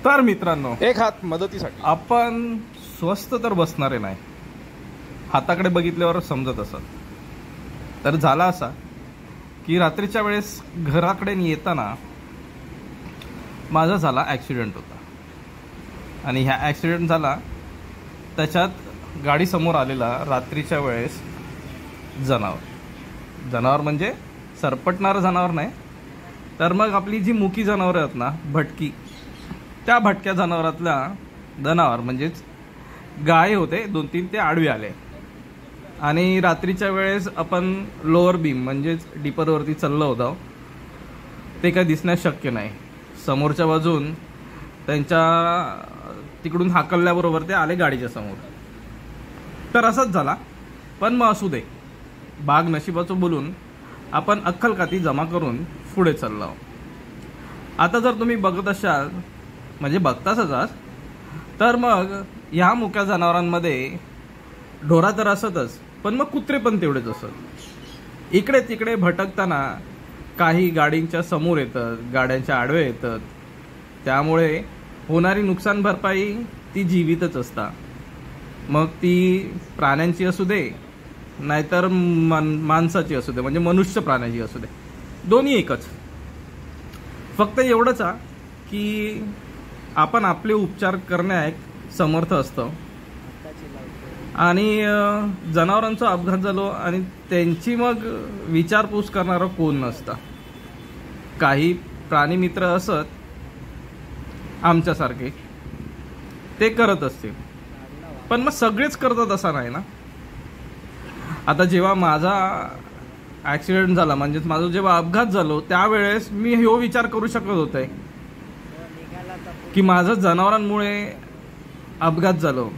तर मित्रांनो, एक हात मदतीसाठी आपण स्वस्त तर बसणारे नाही, हाताकडे बघितल्यावर समजत असत. तर झाला असा की रात्रीच्या वेळेस घराकडे येताना माझा झाला ॲक्सिडेंट होता. आणि ह्या ॲक्सिडेंट झाला त्याच्यात गाडी समोर आलेला रात्रीच्या वेळेस जनावर म्हणजे सरपटणारं जनावर नाही, तर मग आपली जी मुकी जनावरं आहेत ना, भटकी, त्या भटक्या जनावर म्हणजेच गाय होते 2-3, ते आडवे आले. आणि रात्रीच्या वेळेस आपण लोअर बीम म्हणजेच डिपरवरती चाललो होतो, ते काय दिसण्यास शक्य नाही. समोरच्या बाजून त्यांच्या तिकडून हाकलल्याबरोबर ते आले गाडीच्या समोर. तर असंच झाला. पण मग असू दे, बाग नशिबाचं बोलून आपण अक्कलकाती जमा करून पुढे चाललो. आता जर तुम्ही बघत असाल, म्हणजे बघताच आहात, तर मग ह्या मुक्या जनावरांमध्ये ढोरा तर असतच, पण मग कुत्रे पण तेवढेच असत. इकडे तिकडे भटकताना काही गाडींच्या समोर येतात, गाड्यांच्या आडवे येतात. त्यामुळे होणारी नुकसान भरपाई ती जीवितच असता. मग ती प्राण्यांची असू दे नाहीतर माणसाची असू दे, म्हणजे मनुष्य प्राण्याची असू दे, दोन्ही एकच. फक्त एवढंच की आपण आपले उपचार करण्यात समर्थ असतो. आणि जनावरांचा अपघात झालो आणि त्यांची मग विचारपूस करणारं कोण नसतं. काही प्राणी मित्र असत आमच्यासारखे, ते करत असतील, पण मग सगळेच करतात असा नाही ना. आता जेव्हा माझा ॲक्सिडेंट झाला, म्हणजेच माझा जेव्हा अपघात झालो, त्यावेळेस मी ह्यो विचार करू शकत होते की माझं जनावरांमुळे अपघात झालो,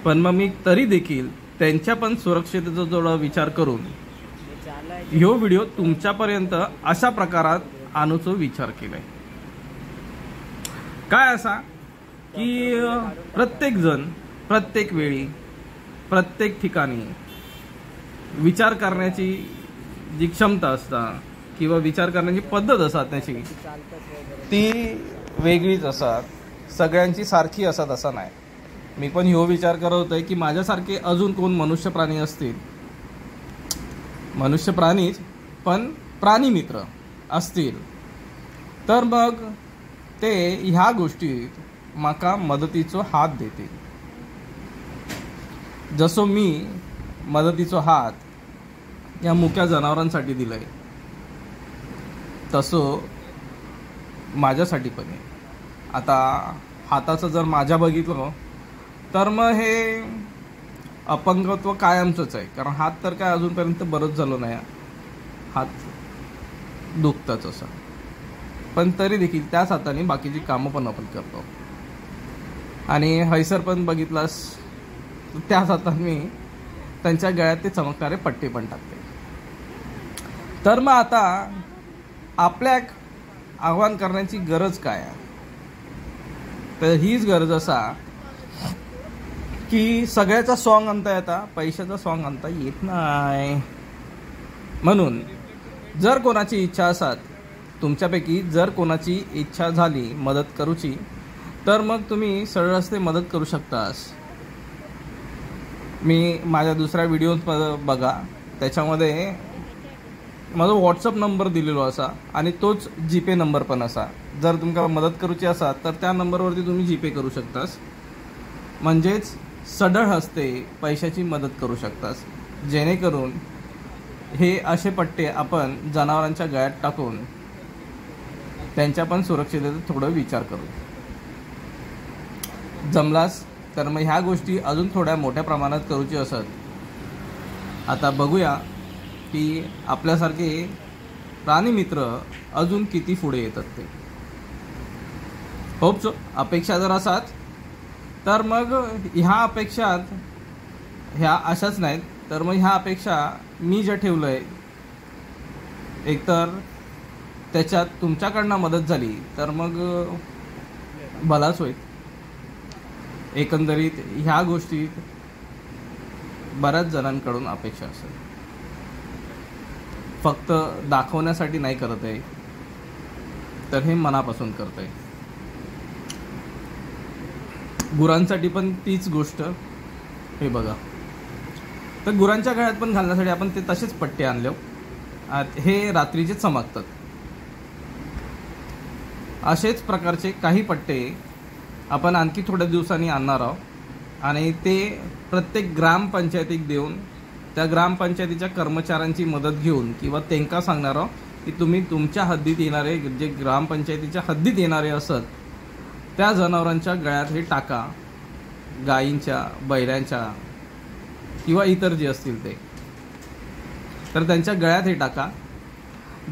पण मग मी तरी देखील त्यांच्या पण सुरक्षिततेचा थोडा विचार करून ह्यो व्हिडिओ तुमच्यापर्यंत अशा प्रकारात आणूचा विचार केलाय. काय असा की प्रत्येक जण प्रत्येक वेळी प्रत्येक ठिकाणी विचार करण्याची जी क्षमता असता किंवा विचार करण्याची पद्धत असतात त्याची, ती वेगळीच असतात. सगळ्यांची सारखी असत असं नाही. मी पण ह्यो विचार करत होतोय की माझ्यासारखे अजून कोण मनुष्य प्राणी असतील, मनुष्य प्राणीच पण प्राणी मित्र असतील, तर मग ते ह्या गोष्टीत माका मदतीचो हात देतील. जसो मी मदतीचो हात या मुक्या जनावरांसाठी दिलाय, तसो माझ्यासाठी पण आहे. आता हाताचं जर माझ्या बघितलं तर मग हे अपंगत्व कायमचंच आहे, कारण हात तर काय अजूनपर्यंत बरंच झालं नाही, हात दुखताच असं. पण तरी देखील त्याच हाताने बाकीची कामं पण आपण करतो. आणि हैसर पण बघितलास, त्याच हाताने मी त्यांच्या गळ्यात ते चमकणारे पट्टे पण टाकते. तर मग आता आपल्या आव्हान करण्याची गरज काय आहे? तर हीच गरज असा की सगळ्याचा सॉन्ग आणता येता, पैशाचा सॉन्ग आणता येत नाही. म्हणून जर कोणाची इच्छा असतात, तुमच्यापैकी जर कोणाची इच्छा झाली मदत करूची, तर मग तुम्ही सरळ रस्ते मदत करू शकतास. मी माझ्या दुसऱ्या व्हिडिओत बघा, त्याच्यामध्ये माझा व्हॉट्सअप नंबर दिलेलो असा आणि तोच जीपे नंबर पण असा. जर तुमका मदत करूची असा तर त्या नंबरवरती तुम्ही जीपे करू शकतास, म्हणजेच सढळ हस्ते पैशाची मदत करू शकतास. जेणेकरून हे असे पट्टे आपण जनावरांच्या गळ्यात टाकून त्यांच्या पण सुरक्षिततेचा थोडं विचार करू. जमलास तर मग ह्या गोष्टी अजून थोड्या मोठ्या प्रमाणात करूची असत. आता बघूया की आपल्यासारखे प्राणीमित्र अजून किती पुढे येतात ते. Hope so. अपेक्षा जर असतात तर मग ह्या अपेक्षात ह्या अशाच नाहीत, तर मग ह्या अपेक्षा मी जे ठेवलं आहे, एकतर त्याच्यात तुमच्याकडनं मदत झाली तर मग भलाच होईल. एकंदरीत ह्या गोष्टीत बऱ्याच जणांकडून अपेक्षा असेल, फक्त दाखवण्यासाठी नाही करत आहे. तर हे मनापासून करतंय. गुरांसाठी पण तीच गोष्ट. हे बघा, तर गुरांच्या गळ्यात पण घालण्यासाठी आपण ते तसेच पट्टे आणले. हे रात्रीचे चमकतात. असेच प्रकारचे काही पट्टे आपण आणखी थोड्या दिवसांनी आणणार आहोत आणि ते प्रत्येक ग्रामपंचायतीक देऊन त्या ग्रामपंचायतीच्या कर्मचाऱ्यांची मदत घेऊन किंवा त्यांना सांगणार आहोत की तुम्ही तुमच्या हद्दीत येणारे जे ग्रामपंचायतीच्या हद्दीत येणारे असत त्या जनावरांच्या गळ्यात हे टाका. गायींच्या, बैलांच्या किंवा इतर जे असतील ते, तर त्यांच्या गळ्यात हे टाका,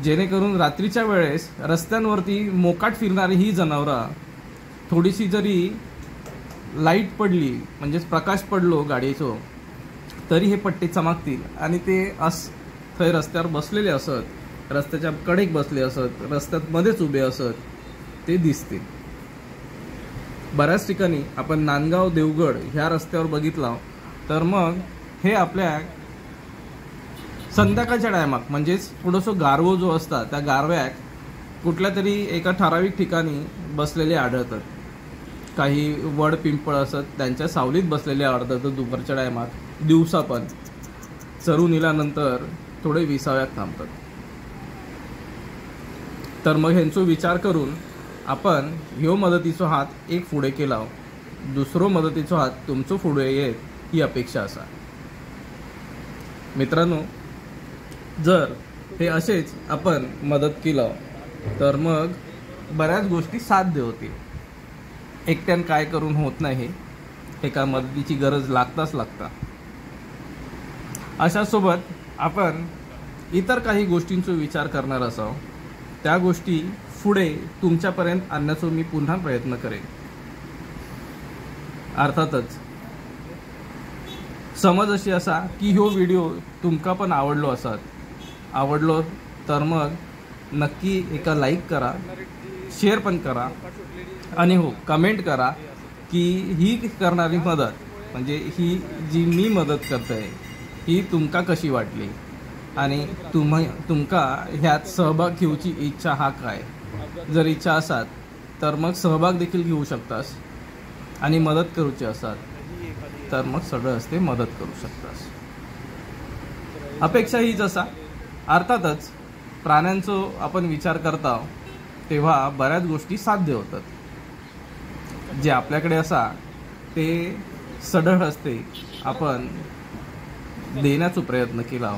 जेणेकरून रात्रीच्या वेळेस रस्त्यांवरती मोकाट फिरणारी ही जनावरं थोडीशी जरी लाईट पडली म्हणजेच प्रकाश पडलो गाडीचो तरी हे पट्टे चमकतील आणि ते थंय रस्त्यावर बसलेले असत, रस्त्याच्या कडेक बसले असत, रस्त्यात मध्येच उभे असत, ते दिसतील. बऱ्याच ठिकाणी आपण नांदगाव देवगड ह्या रस्त्यावर बघितला तर मग हे आपल्या संध्याकाळच्या टायमात म्हणजेच थोडंसं गारवो जो असता त्या गारव्याक कुठल्या तरी एका ठराविक ठिकाणी बसलेले आढळतात. काही वड पिंपळ असत त्यांच्या सावलीत बसलेले आढळतात दुपारच्या टायमात. दिवसा पण चरून इल्यानंतर थोडे विसाव्यात थांबतात. तर मग ह्यांचा विचार करून आपण ह्यो मदतीचो हात एक फुडे केला, दुसरो मदतीचो हात तुमचो फुडे येत ही अपेक्षा असा. मित्रांनो, जर हे असेच आपण मदत केलं तर मग बऱ्याच गोष्टी साध्य होतील. एकट्यान काय करून होत नाही, एका मदतीची गरज लागताच लागता. अशासोबत आपण इतर काही गोष्टींचा विचार करणार असाव, त्या गोष्टी पुढे तुमच्यापर्यंत आणण्याचा मी पुन्हा प्रयत्न करेन. अर्थातच समज अशी असा की ह्यो व्हिडिओ तुमका पण आवडलो असत. आवडलो तर मग नक्की एका लाईक करा, शेअर पण करा आणि हो कमेंट करा की ही करणारी मदत म्हणजे ही जी मी मदत करतोय ही तुमका कशी वाटली आणि तुमका ह्यात सहभाग घेऊची इच्छा हा काय. जर इच्छा असात तर मग सहभाग देखील घेऊ शकतास आणि मदत करूची असात तर मग सगळं असते मदत करू शकतास. अपेक्षा हीच असा. अर्थातच प्राण्यांचा आपण विचार करता तेव्हा बऱ्याच गोष्टी साध्य होतात. जे आपल्याकडे असा ते सढळ असते आपण देण्याचा प्रयत्न केला